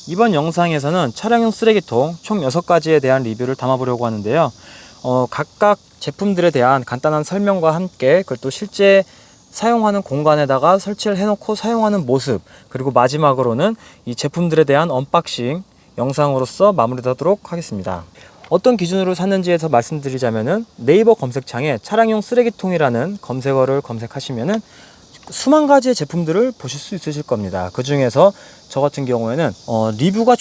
이번 영상에서는 차량용 쓰레기통 총 6가지에 대한 리뷰를 담아보려고 하는데요. 각각 제품들에 대한 간단한 설명과 함께 그것도 실제 사용하는 공간에다가 설치를 해놓고 사용하는 모습, 그리고 마지막으로는 이 제품들에 대한 언박싱 영상으로서 마무리하도록 하겠습니다. 어떤 기준으로 샀는지에서 말씀드리자면은 네이버 검색창에 차량용 쓰레기통이라는 검색어를 검색하시면은 수만 가지의 제품들을 보실 수 있으실 겁니다. 그 중에서 저 같은 경우에는 리뷰가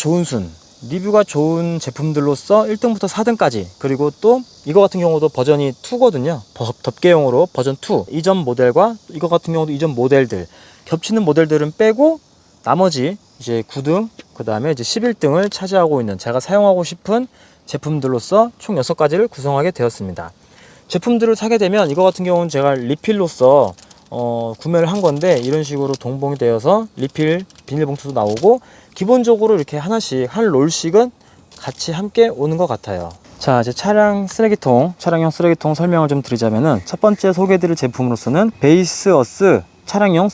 좋은 제품들로서 1등부터 4등까지, 그리고 또 이거 같은 경우도 버전이 2거든요. 덮개용으로 버전 2, 이전 모델과 이거 같은 경우도 이전 모델들, 겹치는 모델들은 빼고 나머지 이제 9등, 그 다음에 이제 11등을 차지하고 있는 제가 사용하고 싶은 제품들로서 총 6가지를 구성하게 되었습니다. 제품들을 사게 되면 이거 같은 경우는 제가 리필로서 구매를 한 건데, 이런 식으로 동봉이 되어서 리필 비닐봉투도 나오고 기본적으로 이렇게 하나씩 한 롤씩은 같이 함께 오는 것 같아요. 자, 이제 차량용 쓰레기통 설명을 좀 드리자면은, 첫 번째 소개해드릴 제품으로서는 베이스어스 차량용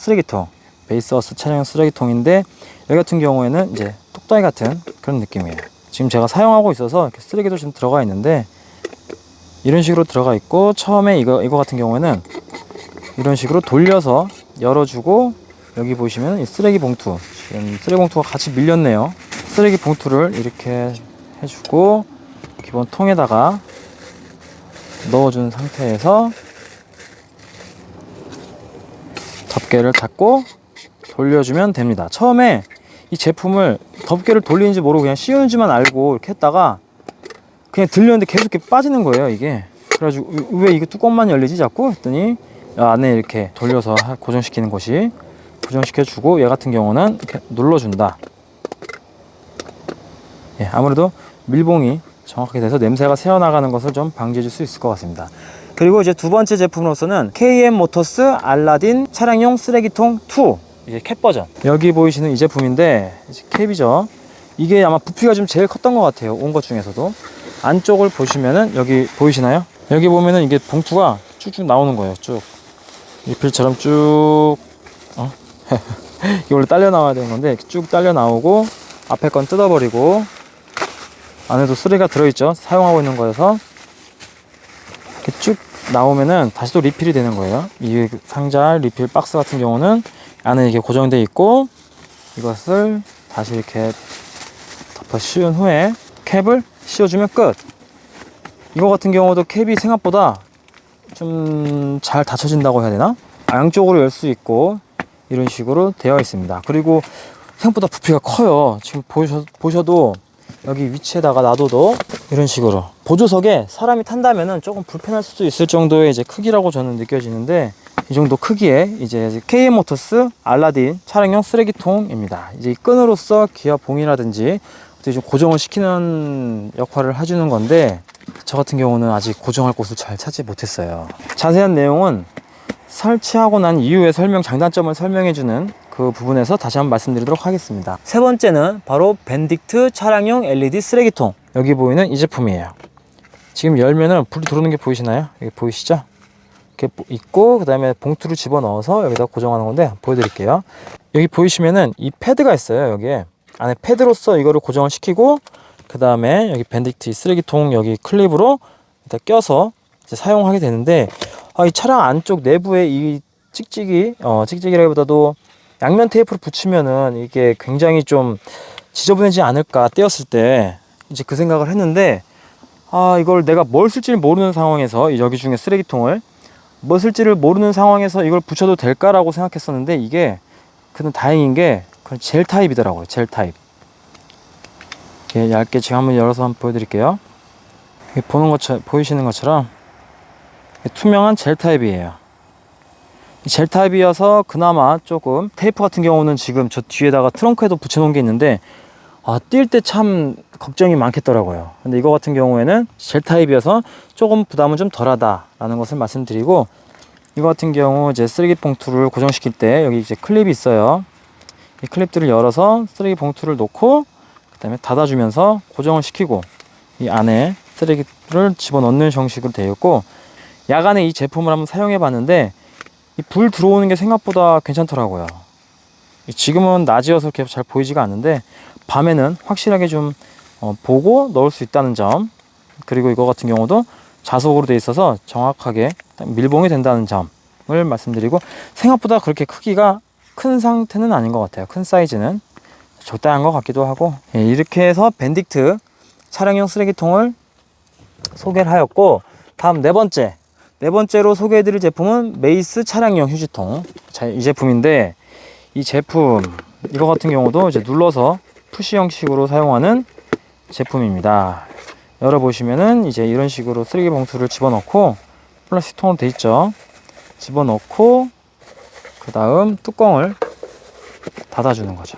쓰레기통인데, 여기 같은 경우에는 이제 뚝딱이 같은 그런 느낌이에요. 지금 제가 사용하고 있어서 이렇게 쓰레기도 좀 들어가 있는데, 이런 식으로 들어가 있고, 처음에 이거 같은 경우에는 이런 식으로 돌려서 열어주고, 여기 보시면 이 쓰레기 봉투, 지금 쓰레기 봉투가 같이 밀렸네요. 쓰레기 봉투를 이렇게 해주고 기본 통에다가 넣어준 상태에서 덮개를 잡고 돌려주면 됩니다. 처음에 이 제품을 덮개를 돌리는지 모르고 그냥 씌우는지만 알고 이렇게 했다가 그냥 들렸는데 계속 이렇게 빠지는 거예요, 이게. 그래가지고 왜 이거 뚜껑만 열리지 자꾸 했더니 안에 이렇게 돌려서 고정시키는 것이, 고정시켜주고 얘 같은 경우는 이렇게 눌러준다. 예, 아무래도 밀봉이 정확하게 돼서 냄새가 새어나가는 것을 좀 방지해 줄 수 있을 것 같습니다. 그리고 이제 두 번째 제품으로서는 KM 모터스 알라딘 차량용 쓰레기통 2, 이게 캡 버전. 여기 보이시는 이 제품인데, 이제 캡이죠. 이게 아마 부피가 좀 제일 컸던 것 같아요, 온 것 중에서도. 안쪽을 보시면은, 여기 보이시나요? 여기 보면은 이게 봉투가 쭉쭉 나오는 거예요. 쭉 리필처럼 쭉 이게 원래 딸려 나와야 되는 건데 쭉 딸려 나오고, 앞에 건 뜯어버리고, 안에도 쓰레기가 들어있죠. 사용하고 있는 거여서 이렇게 쭉 나오면은 다시 또 리필이 되는 거예요. 이 상자 리필 박스 같은 경우는 안에 이게 고정되어 있고, 이것을 다시 이렇게 덮어 씌운 후에 캡을 씌워주면 끝. 이거 같은 경우도 캡이 생각보다 좀 잘 닫혀진다고 해야 되나? 양쪽으로 열 수 있고 이런 식으로 되어 있습니다. 그리고 생각보다 부피가 커요. 지금 보셔도 여기 위치에다가 놔둬도 이런 식으로, 보조석에 사람이 탄다면은 조금 불편할 수도 있을 정도의 이제 크기라고 저는 느껴지는데, 이 정도 크기의 이제 KM 모터스 알라딘 차량용 쓰레기통입니다. 이제 이 끈으로서 기아 봉이라든지 좀 고정을 시키는 역할을 해주는 건데, 저 같은 경우는 아직 고정할 곳을 잘 찾지 못했어요. 자세한 내용은 설치하고 난 이후에 장단점을 설명해주는 그 부분에서 다시 한번 말씀드리도록 하겠습니다. 세 번째는 바로 벤딕트 차량용 LED 쓰레기통. 여기 보이는 이 제품이에요. 지금 열면은 불이 들어오는 게 보이시나요? 여기 보이시죠? 이렇게 있고, 그 다음에 봉투를 집어넣어서 여기다 고정하는 건데 보여드릴게요. 여기 보이시면은 이 패드가 있어요. 여기에 안에 패드로서 이거를 고정을 시키고, 그 다음에 여기 벤딕트 쓰레기통 여기 클립으로 일단 껴서 이제 사용하게 되는데, 이 차량 안쪽 내부에 이 찍찍이라기보다도 양면 테이프를 붙이면은 이게 굉장히 좀 지저분해지지 않을까, 떼었을 때 이제 그 생각을 했는데, 이걸 내가 뭘 쓸지를 모르는 상황에서, 여기 중에 쓰레기통을 뭐 쓸지를 모르는 상황에서 이걸 붙여도 될까라고 생각했었는데, 이게 그냥 다행인 게 그건 젤 타입이더라고요. 젤 타입. 이렇게 얇게 지금 한번 열어서 한번 보여드릴게요. 보이시는 것처럼 투명한 젤 타입이에요. 젤 타입이어서 그나마 조금, 테이프 같은 경우는 지금 저 뒤에다가 트렁크에도 붙여놓은 게 있는데 뛸 때 참 걱정이 많겠더라고요. 근데 이거 같은 경우에는 젤 타입이어서 조금 부담은 좀 덜하다라는 것을 말씀드리고, 이거 같은 경우 이제 쓰레기 봉투를 고정시킬 때 여기 이제 클립이 있어요. 이 클립들을 열어서 쓰레기 봉투를 놓고 그 다음에 닫아주면서 고정을 시키고, 이 안에 쓰레기를 집어넣는 형식으로 되어 있고, 야간에 이 제품을 한번 사용해 봤는데 이 불 들어오는 게 생각보다 괜찮더라고요. 지금은 낮이어서 이렇게 잘 보이지가 않는데, 밤에는 확실하게 좀 보고 넣을 수 있다는 점, 그리고 이거 같은 경우도 자석으로 되어 있어서 정확하게 밀봉이 된다는 점을 말씀드리고, 생각보다 그렇게 크기가 큰 상태는 아닌 것 같아요. 큰 사이즈는 적당한 것 같기도 하고. 이렇게 해서 벤딕트 차량용 쓰레기통을 소개를 하였고, 다음 네 번째로 소개해드릴 제품은 메이스 차량용 휴지통. 자, 이 제품인데, 이 제품 이거 같은 경우도 이제 눌러서 푸시 형식으로 사용하는 제품입니다. 열어보시면은 이제 이런 식으로 쓰레기 봉투를 집어넣고, 플라스틱 통으로 돼 있죠. 집어넣고 그 다음 뚜껑을 닫아주는 거죠.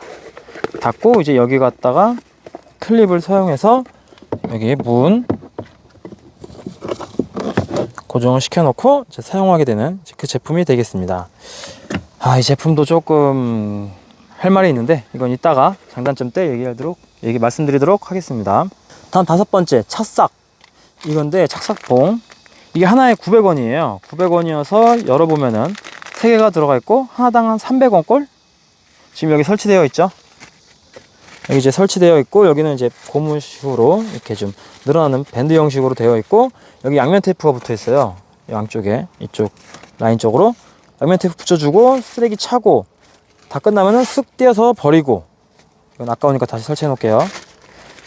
닫고 이제 여기 갖다가 클립을 사용해서 여기에 문 고정을 시켜놓고 이제 사용하게 되는 그 제품이 되겠습니다. 이 제품도 조금 할 말이 있는데 이건 이따가 장단점 때 말씀드리도록 하겠습니다. 다음 다섯 번째, 찻싹. 이건데 착삭봉. 이게 하나에 900원이에요. 900원이어서 열어보면은 3개가 들어가 있고 하나당 한 300원꼴? 지금 여기 설치되어 있죠. 여기 이제 설치되어 있고, 여기는 이제 고무식으로 이렇게 좀 늘어나는 밴드 형식으로 되어 있고, 여기 양면 테이프가 붙어 있어요. 양쪽에, 이쪽 라인 쪽으로 양면 테이프 붙여주고 쓰레기 차고 다 끝나면은 쓱 떼어서 버리고. 이건 아까우니까 다시 설치해 놓을게요.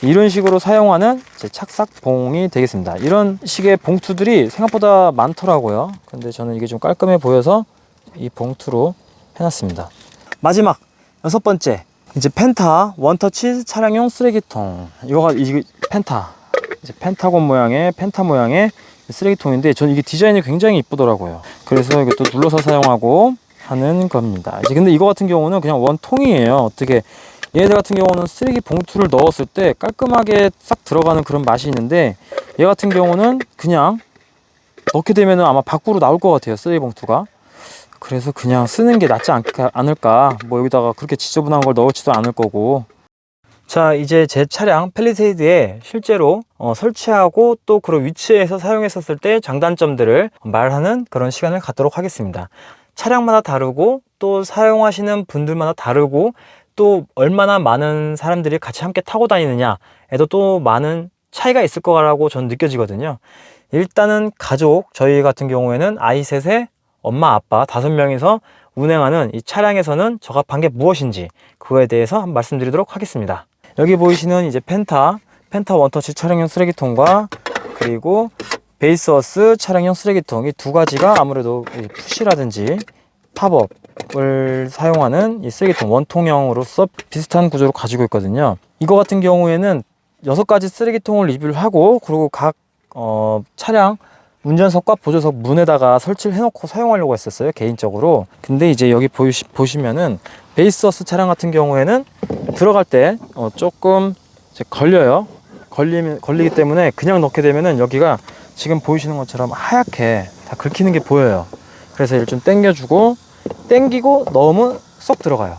이런 식으로 사용하는 제 착삭봉이 되겠습니다. 이런 식의 봉투들이 생각보다 많더라고요. 근데 저는 이게 좀 깔끔해 보여서 이 봉투로 해놨습니다. 마지막 여섯 번째, 이제 펜타 원터치 차량용 쓰레기통. 이게 펜타, 이제 펜타곤 모양의 펜타 모양의 쓰레기통인데, 저는 이게 디자인이 굉장히 이쁘더라고요. 그래서 이게 또 눌러서 사용하고 하는 겁니다. 이제 근데 이거 같은 경우는 그냥 원통이에요. 어떻게 얘네들 같은 경우는 쓰레기 봉투를 넣었을 때 깔끔하게 싹 들어가는 그런 맛이 있는데, 얘 같은 경우는 그냥 넣게 되면 아마 밖으로 나올 것 같아요, 쓰레기 봉투가. 그래서 그냥 쓰는 게 낫지 않을까. 뭐 여기다가 그렇게 지저분한 걸 넣지도 않을 거고. 자, 이제 제 차량 팰리세이드에 실제로 설치하고 또 그런 위치에서 사용했었을 때 장단점들을 말하는 그런 시간을 갖도록 하겠습니다. 차량마다 다르고 또 사용하시는 분들마다 다르고 또 얼마나 많은 사람들이 같이 함께 타고 다니느냐에도 또 많은 차이가 있을 거라고 저는 느껴지거든요. 일단은 가족, 저희 같은 경우에는 아이 셋에 엄마, 아빠 5명이서 운행하는 이 차량에서는 적합한 게 무엇인지 그거에 대해서 한번 말씀드리도록 하겠습니다. 여기 보이시는 이제 펜타 원터치 차량용 쓰레기통과 그리고 베이스워스 차량용 쓰레기통, 이 두 가지가 아무래도 푸시라든지 팝업을 사용하는 이 쓰레기통 원통형으로서 비슷한 구조를 가지고 있거든요. 이거 같은 경우에는 6가지 쓰레기통을 리뷰를 하고, 그리고 각 차량 운전석과 보조석 문에다가 설치를 해놓고 사용하려고 했었어요, 개인적으로. 근데 이제 여기 보시면은 베이스워스 차량 같은 경우에는 들어갈 때 조금 이제 걸리기 때문에 그냥 넣게 되면은 여기가 지금 보이시는 것처럼 하얗게 다 긁히는 게 보여요. 그래서 이를 좀 당기고 넣으면 쏙 들어가요,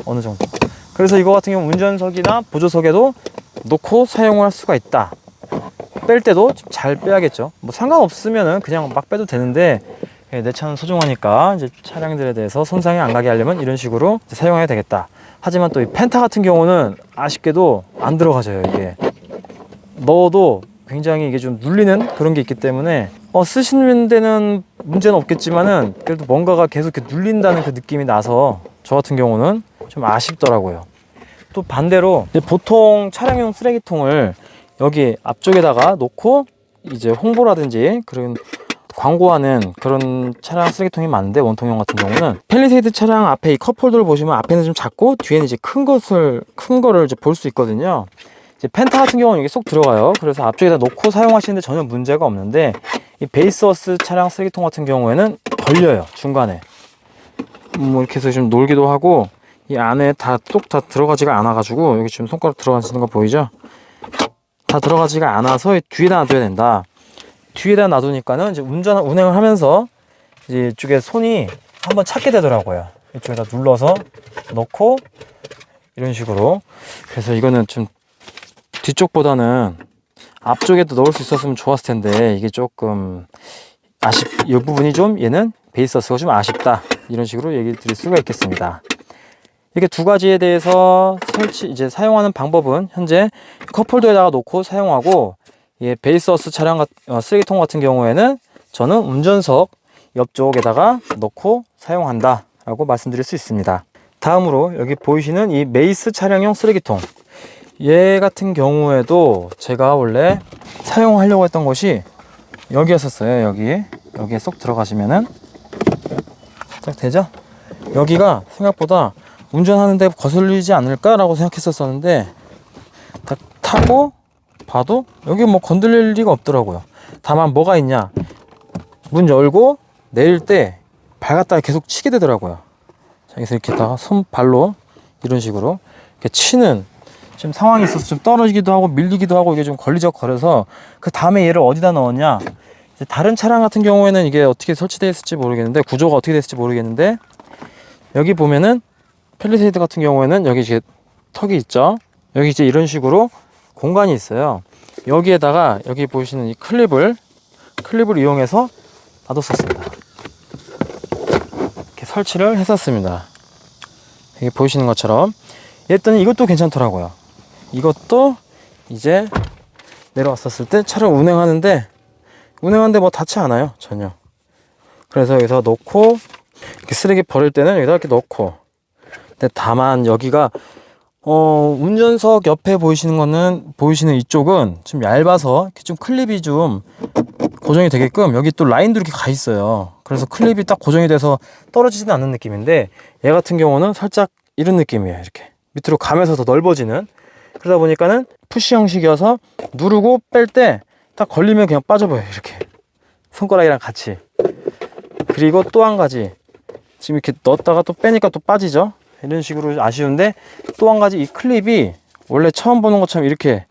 어느 정도. 그래서 이거 같은 경우 운전석이나 보조석에도 놓고 사용을 할 수가 있다. 뺄 때도 잘 빼야겠죠. 뭐 상관없으면은 그냥 막 빼도 되는데, 내 차는 소중하니까 이제 차량들에 대해서 손상이 안 가게 하려면 이런 식으로 사용해야 되겠다. 하지만 또 이 펜타 같은 경우는 아쉽게도 안 들어가져요. 이게 넣어도 굉장히 이게 좀 눌리는 그런 게 있기 때문에 쓰시는 데는 문제는 없겠지만은 그래도 뭔가가 계속 이렇게 눌린다는 그 느낌이 나서 저 같은 경우는 좀 아쉽더라고요. 또 반대로 보통 차량용 쓰레기통을 여기 앞쪽에다가 놓고 이제 홍보라든지 그런 광고하는 그런 차량 쓰레기통이 많은데, 원통형 같은 경우는 팰리세이드 차량 앞에 이 컵홀더를 보시면 앞에는 좀 작고 뒤에는 이제 큰 거를 이제 볼 수 있거든요. 이제 펜타 같은 경우는 이게 쏙 들어가요. 그래서 앞쪽에다 놓고 사용하시는데 전혀 문제가 없는데, 이 베이스워스 차량 쓰레기통 같은 경우에는 걸려요, 중간에. 뭐 이렇게 해서 좀 놀기도 하고, 이 안에 다 들어가지가 않아 가지고, 여기 지금 손가락 들어가시는 거 보이죠? 다 들어가지가 않아서 뒤에다 놔둬야 된다. 뒤에다 놔두니까는 이제 운행을 하면서 이제 이쪽에 손이 한번 찾게 되더라고요. 이쪽에다 눌러서 넣고 이런 식으로. 그래서 이거는 좀 뒤쪽보다는 앞쪽에도 넣을 수 있었으면 좋았을 텐데, 이게 조금 이 부분이 좀, 얘는 베이스워스가 좀 아쉽다, 이런 식으로 얘기 드릴 수가 있겠습니다. 이렇게 두 가지에 대해서 이제 사용하는 방법은 현재 컵홀더에다가 놓고 사용하고, 예, 베이스어스 차량 쓰레기통 같은 경우에는 저는 운전석 옆쪽에다가 놓고 사용한다 라고 말씀드릴 수 있습니다. 다음으로 여기 보이시는 이 메이스 차량용 쓰레기통, 얘 같은 경우에도 제가 원래 사용하려고 했던 곳이 여기였었어요. 여기에 쏙 들어가시면은 딱 되죠? 여기가 생각보다 운전하는데 거슬리지 않을까 라고 생각했었는데, 딱 타고 봐도 여기 뭐 건들릴 리가 없더라고요. 다만 뭐가 있냐, 문 열고 내릴 때 발 갖다가 계속 치게 되더라고요. 자, 여기서 이렇게 다가 손발로 이런 식으로 이렇게 치는 지금 상황이 있어서 좀 떨어지기도 하고 밀리기도 하고, 이게 좀 걸리적거려서 그 다음에 얘를 어디다 넣었냐, 이제 다른 차량 같은 경우에는 이게 어떻게 설치되어 있을지 모르겠는데, 구조가 어떻게 됐을지 모르겠는데, 여기 보면은 펠리세이드 같은 경우에는 여기 이제 턱이 있죠. 여기 이제 이런 식으로 공간이 있어요. 여기에다가 여기 보시는 이 클립을 이용해서 놔뒀었습니다. 이렇게 설치를 했었습니다. 여기 보시는 것처럼. 했더니 이것도 괜찮더라고요. 이것도 이제 내려왔었을 때 차를 운행하는데 뭐 닿지 않아요, 전혀. 그래서 여기서 놓고, 이렇게 쓰레기 버릴 때는 여기다 이렇게 넣고. 근데 다만 여기가 운전석 옆에 보이시는 이쪽은 좀 얇아서 이렇게 좀 클립이 좀 고정이 되게끔 여기 또 라인도 이렇게 가 있어요. 그래서 클립이 딱 고정이 돼서 떨어지지는 않는 느낌인데, 얘 같은 경우는 살짝 이런 느낌이에요. 이렇게 밑으로 가면서 더 넓어지는. 그러다 보니까는 푸시 형식이어서 누르고 뺄 때 딱 걸리면 그냥 빠져버려요. 이렇게 손가락이랑 같이. 그리고 또 한 가지, 지금 이렇게 넣었다가 또 빼니까 또 빠지죠. 이런 식으로 아쉬운데, 또 한 가지, 이 클립이 원래 처음 보는 것처럼 이렇게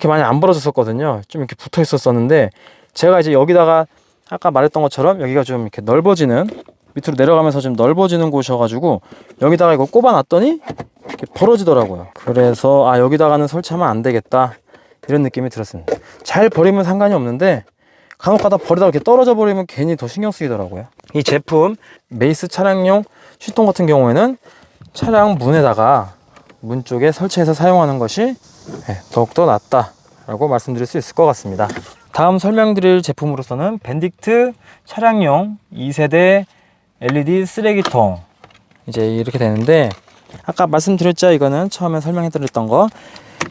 많이 안 벌어졌었거든요. 좀 이렇게 붙어 있었었는데, 제가 이제 여기다가 아까 말했던 것처럼 여기가 좀 이렇게 넓어지는, 밑으로 내려가면서 좀 넓어지는 곳이어가지고 여기다가 이거 꼽아놨더니 이렇게 벌어지더라고요. 그래서 여기다가는 설치하면 안 되겠다, 이런 느낌이 들었습니다. 잘 버리면 상관이 없는데 간혹가다 버리다가 이렇게 떨어져 버리면 괜히 더 신경 쓰이더라고요. 이 제품 메이스 차량용 시동 같은 경우에는 차량 문에다가 문 쪽에 설치해서 사용하는 것이 더욱더 낫다라고 말씀드릴 수 있을 것 같습니다. 다음 설명드릴 제품으로서는 밴딕트 차량용 2세대 LED 쓰레기통, 이제 이렇게 되는데, 아까 말씀드렸죠, 이거는 처음에 설명해드렸던 거.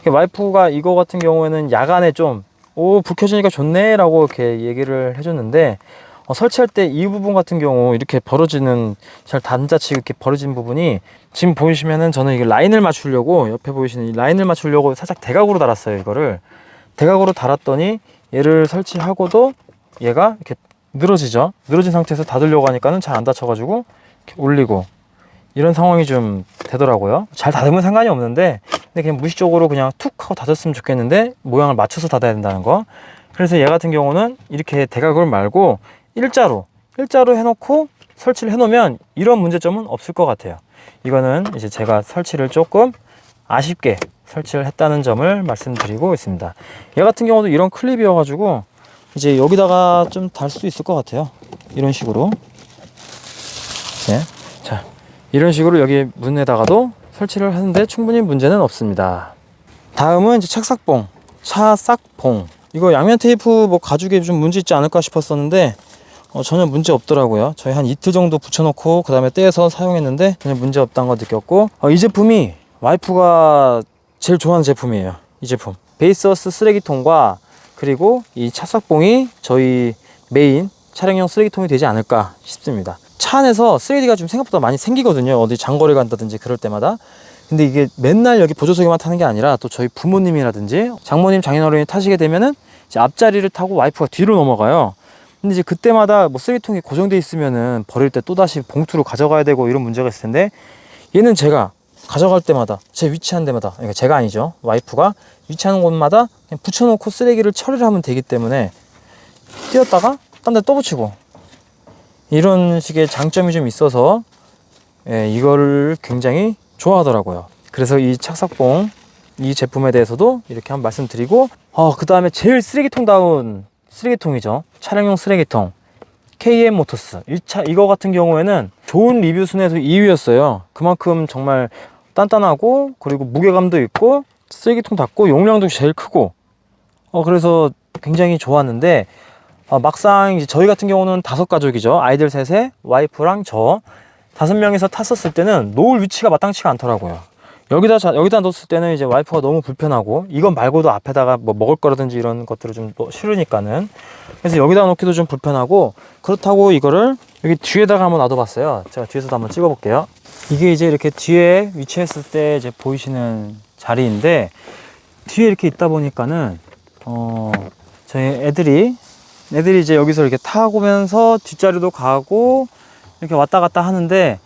와이프가 이거 같은 경우에는 야간에 좀 불 켜지니까 좋네 라고 이렇게 얘기를 해줬는데, 설치할 때 이 부분 같은 경우 이렇게 벌어지는, 잘 단자치 이렇게 벌어진 부분이, 지금 보시면은 저는 이게 라인을 맞추려고, 옆에 보이시는 이 라인을 맞추려고 살짝 대각으로 달았어요. 이거를 대각으로 달았더니 얘를 설치하고도 얘가 이렇게 늘어지죠. 늘어진 상태에서 닫으려고 하니까는 잘 안 닫혀가지고 이렇게 올리고, 이런 상황이 좀 되더라고요. 잘 닫으면 상관이 없는데, 근데 그냥 무의식적으로 그냥 툭 하고 닫았으면 좋겠는데, 모양을 맞춰서 닫아야 된다는 거. 그래서 얘 같은 경우는 이렇게 대각을 말고 일자로 해놓고 설치를 해놓으면 이런 문제점은 없을 것 같아요. 이거는 이제 제가 설치를 조금 아쉽게 설치를 했다는 점을 말씀드리고 있습니다. 얘 같은 경우도 이런 클립이어가지고 이제 여기다가 좀 달 수 있을 것 같아요. 이런 식으로. 네. 자, 이런 식으로 여기 문에다가도 설치를 하는데 충분히 문제는 없습니다. 다음은 이제 차싹봉. 이거 양면 테이프 뭐 가죽에 좀 문제 있지 않을까 싶었었는데 전혀 문제 없더라고요. 저희 한 이틀 정도 붙여놓고 그 다음에 떼서 사용했는데 전혀 문제 없다는 거 느꼈고, 이 제품이 와이프가 제일 좋아하는 제품이에요. 이 제품 베이스어스 쓰레기통과 그리고 이 차싹봉이 저희 메인 차량용 쓰레기통이 되지 않을까 싶습니다. 차 안에서 쓰레기가 좀 생각보다 많이 생기거든요. 어디 장거리 간다든지 그럴 때마다. 근데 이게 맨날 여기 보조석에만 타는 게 아니라 또 저희 부모님이라든지 장모님, 장인어른이 타시게 되면은 이제 앞자리를 타고 와이프가 뒤로 넘어가요. 근데 이제 그때마다 뭐 쓰레기통이 고정돼 있으면은 버릴 때 또다시 봉투로 가져가야 되고 이런 문제가 있을 텐데, 얘는 제가 가져갈 때마다 제 위치한 데마다, 그러니까 제가 아니죠, 와이프가 위치하는 곳마다 그냥 붙여놓고 쓰레기를 처리를 하면 되기 때문에 띄었다가 딴 데 또 붙이고, 이런 식의 장점이 좀 있어서 이거를 굉장히 좋아하더라고요. 그래서 이 착삭봉 이 제품에 대해서도 이렇게 한번 말씀드리고, 그 다음에 제일 쓰레기통다운 쓰레기통이죠. 차량용 쓰레기통 KM 모터스 1차 이거 같은 경우에는 좋은 리뷰 순에서 2위였어요. 그만큼 정말 단단하고 그리고 무게감도 있고 쓰레기통 닫고 용량도 제일 크고 그래서 굉장히 좋았는데 막상 이제 저희 같은 경우는 5가족이죠. 아이들 셋에 와이프랑 저 5명이서 탔었을 때는 놓을 위치가 마땅치가 않더라고요. 여기다 놓았을 때는 이제 와이프가 너무 불편하고 이건 말고도 앞에다가 뭐 먹을 거라든지 이런 것들을 좀 실으니까는 그래서 여기다 놓기도 좀 불편하고 그렇다고 이거를 여기 뒤에다가 한번 놔둬봤어요. 제가 뒤에서도 한번 찍어볼게요. 이게 이제 이렇게 뒤에 위치했을 때 이제 보이시는 자리인데 뒤에 이렇게 있다 보니까는 저희 애들이 이제 여기서 이렇게 타고면서 뒷자리도 가고 이렇게 왔다 갔다 하는데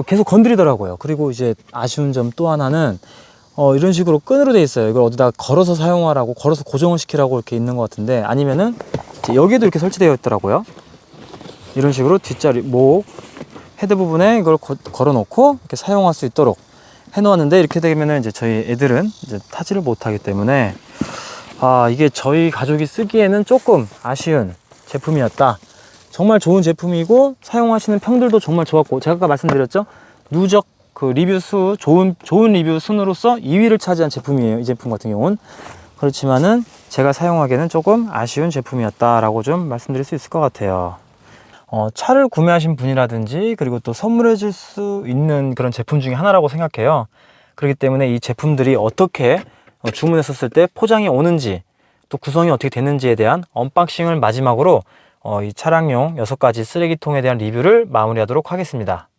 계속 건드리더라고요. 그리고 이제 아쉬운 점 또 하나는 이런 식으로 끈으로 돼 있어요. 이걸 어디다 걸어서 사용하라고 걸어서 고정을 시키라고 이렇게 있는 것 같은데 아니면은 여기에도 이렇게 설치되어 있더라고요. 이런 식으로 뒷자리 목 헤드 부분에 이걸 걸어 놓고 이렇게 사용할 수 있도록 해 놓았는데 이렇게 되면은 이제 저희 애들은 이제 타지를 못하기 때문에 이게 저희 가족이 쓰기에는 조금 아쉬운 제품이었다. 정말 좋은 제품이고 사용하시는 평들도 정말 좋았고 제가 아까 말씀드렸죠. 누적 그 리뷰 수 좋은 리뷰 순으로서 2위를 차지한 제품이에요. 이 제품 같은 경우는 그렇지만은 제가 사용하기에는 조금 아쉬운 제품이었다라고 좀 말씀드릴 수 있을 것 같아요. 차를 구매하신 분이라든지 그리고 또 선물해 줄 수 있는 그런 제품 중에 하나라고 생각해요. 그렇기 때문에 이 제품들이 어떻게 주문했었을 때 포장이 오는지 또 구성이 어떻게 됐는지에 대한 언박싱을 마지막으로 이 차량용 6가지 쓰레기통에 대한 리뷰를 마무리하도록 하겠습니다.